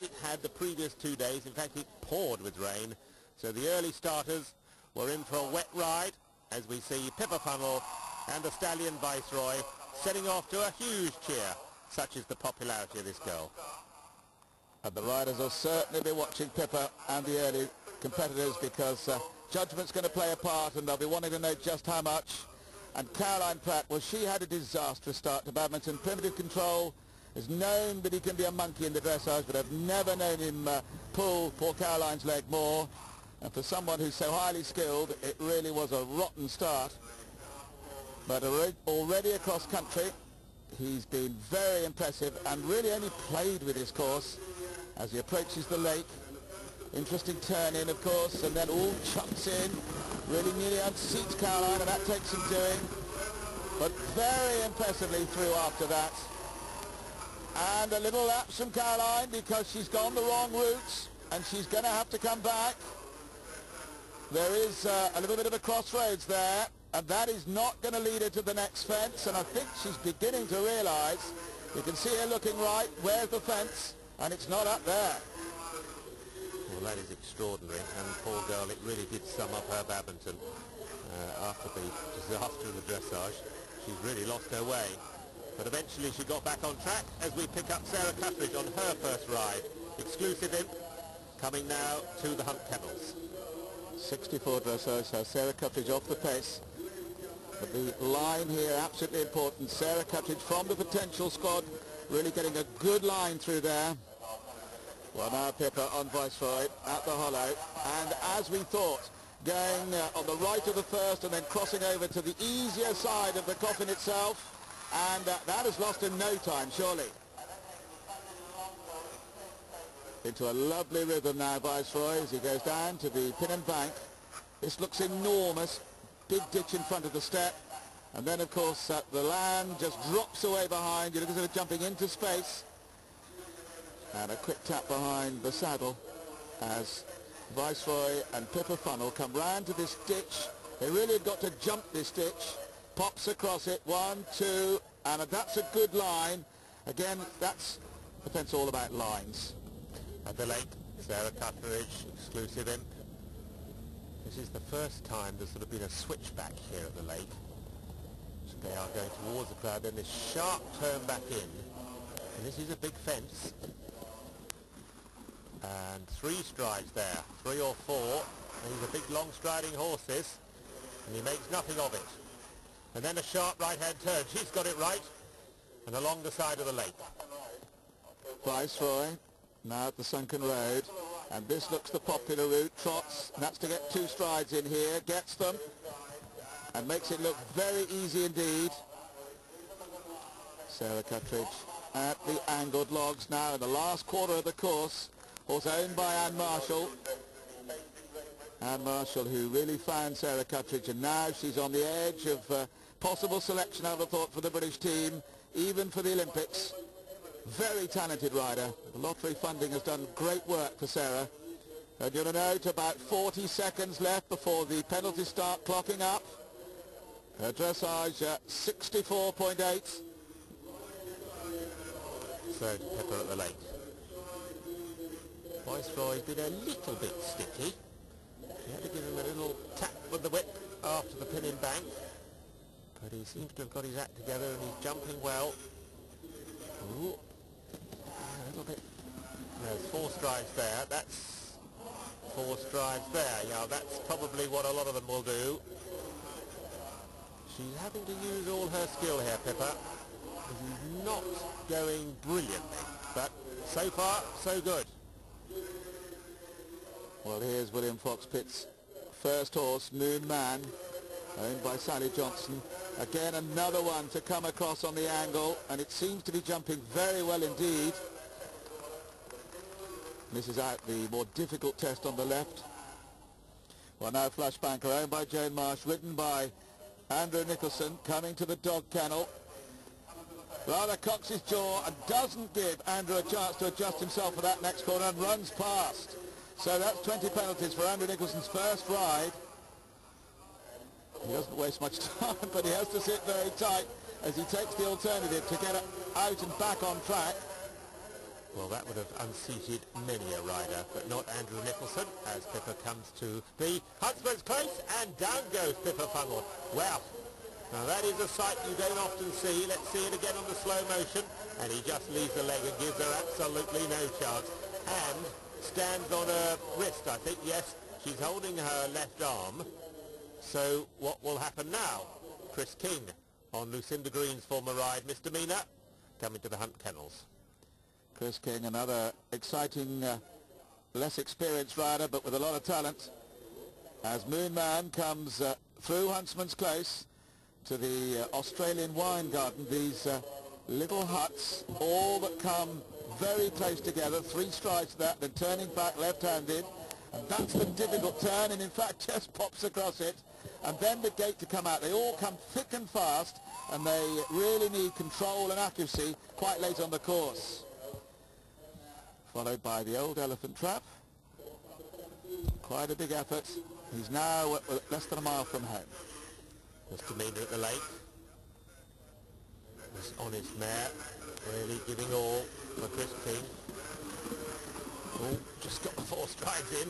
It had the previous 2 days. In fact, it poured with rain. So the early starters were in for a wet ride as we see Pippa Funnell and the stallion Viceroy setting off to a huge cheer. Such is the popularity of this girl. And the riders will certainly be watching Pippa and the early competitors because judgment's going to play a part and they'll be wanting to know just how much. And Caroline Pratt, well, she had a disastrous start to badminton. Primitive Control is known that he can be a monkey in the dressage, but I've never known him pull poor Caroline's leg more. And for someone who's so highly skilled, it really was a rotten start. But already across country, he's been very impressive and really only played with his course as he approaches the lake. Interesting turn in, of course, and then all chucks in. Really nearly unseats Caroline, and that takes some doing. But very impressively through after that. And a little lapse from Caroline because she's gone the wrong route and she's going to have to come back. There is a little bit of a crossroads there, and that is not going to lead her to the next fence, and I think she's beginning to realise. You can see her looking right. Where's the fence? And it's not up there. Well, that is extraordinary, and poor girl, it really did sum up her badminton after the disaster of the dressage. She's really lost her way. But eventually she got back on track as we pick up Sarah Cuttridge on her first ride. Exclusive imp coming now to the Hunt Kennels. 64 dressage, so Sarah Cuttridge off the pace. But the line here, absolutely important. Sarah Cuttridge from the potential squad, really getting a good line through there. Well, now Pippa on Viceroy at the hollow. And as we thought, going on the right of the first and then crossing over to the easier side of the coffin itself. And that is lost in no time, surely. Into a lovely rhythm now, Viceroy, as he goes down to the pin and bank. This looks enormous. Big ditch in front of the step. And then, of course, the land just drops away behind. You look as if it's jumping into space. And a quick tap behind the saddle as Viceroy and Pippa Funnell come round to this ditch. They really have got to jump this ditch. Pops across it, 1, 2, and that's a good line. Again, that's the fence all about lines. At the lake, Sarah Cuttridge, exclusive imp. This is the first time there's sort of been a switchback here at the lake. So they are going towards the crowd, then this sharp turn back in. And this is a big fence. And 3 strides there, 3 or 4. And these are big long striding horses, and he makes nothing of it. And then a sharp right-hand turn. She's got it right. And along the side of the lake. Viceroy now at the sunken road. And this looks the popular route. Trots. And that's to get 2 strides in here. Gets them. And makes it look very easy indeed. Sarah Cuttridge at the angled logs now in the last quarter of the course. Horse owned by Anne Marshall. Anne Marshall, who really found Sarah Cuttridge, and now she's on the edge of possible selection, I would have thought, for the British team, even for the Olympics. Very talented rider. The lottery funding has done great work for Sarah. And you'll note about 40 seconds left before the penalties start clocking up. Her dressage 64.8. So Pippa at the lake. Viceroy's been a little bit sticky. He had to give him a little tap with the whip after the pin in bank. But he seems to have got his act together and he's jumping well. Ooh. A little bit. There's 4 strides there. That's 4 strides there. Yeah, that's probably what a lot of them will do. She's having to use all her skill here, Pippa. She's not going brilliantly, but so far, so good. Well, here's William Fox-Pitt's first horse, Moon Man, owned by Sally Johnson. Again, another one to come across on the angle, and it seems to be jumping very well indeed. Misses out the more difficult test on the left. Well, now Flashbanker, owned by Joan Marsh, ridden by Andrew Nicholson, coming to the dog kennel. Rather cocks his jaw and doesn't give Andrew a chance to adjust himself for that next corner and runs past. So that's 20 penalties for Andrew Nicholson's first ride. He doesn't waste much time, but he has to sit very tight as he takes the alternative to get out and back on track. Well, that would have unseated many a rider, but not Andrew Nicholson, as Pippa comes to the huntsman's place, and down goes Pippa Funnell. Wow. Now that is a sight you don't often see. Let's see it again on the slow motion. And he just leaves the leg and gives her absolutely no chance. And stands on her wrist, I think. Yes, she's holding her left arm. So what will happen now? Chris King on Lucinda Green's former ride, Misdemeanor, coming to the Hunt Kennels. Chris King, another exciting, less experienced rider, but with a lot of talent. As Moon Man comes through Huntsman's Close to the Australian wine garden, these little huts, all that come very close together, 3 strides to that, then turning back left-handed, and that's the difficult turn, and in fact just pops across it, and then the gate to come out. They all come thick and fast, and they really need control and accuracy quite late on the course. Followed by the Old Elephant Trap. Quite a big effort. He's now less than a mile from home. Misdemeanor at the lake. This honest mare, really giving all for Chris King. Oh, just got the 4 strides in.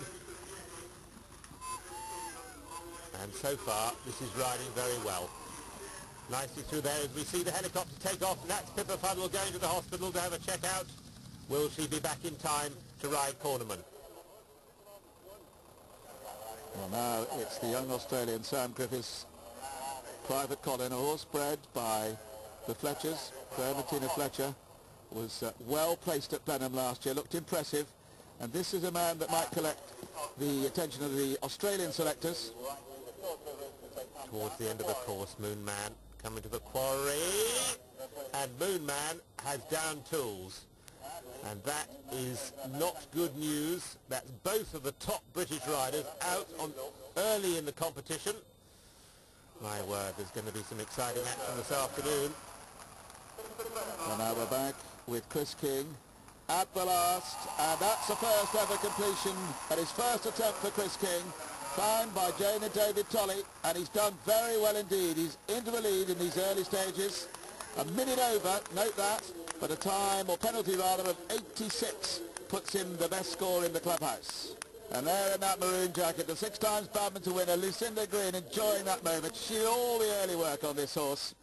And so far, this is riding very well. Nicely through there as we see the helicopter take off. And that's Pippa Funnell going to the hospital to have a check-out. Will she be back in time to ride Cornerman? Well, now it's the young Australian Sam Griffiths Private Colin, a horse bred by the Fletchers. Tina Fletcher was well placed at Blenheim last year, looked impressive, and this is a man that might collect the attention of the Australian selectors. Towards the end of the course, Moon Man coming to the quarry, and Moon Man has down tools. And that is not good news. That's both of the top British riders out on early in the competition. My word, there's going to be some exciting action this afternoon. And now we're back with Chris King at the last, and that's the first ever completion at his first attempt for Chris King, found by Jane and David Tolley, and he's done very well indeed. He's into the lead in these early stages. A minute over, note that, but a time, or penalty rather, of 86 puts him the best score in the clubhouse. And there in that maroon jacket, the 6 times badminton winner, Lucinda Green, enjoying that moment. She did all the early work on this horse.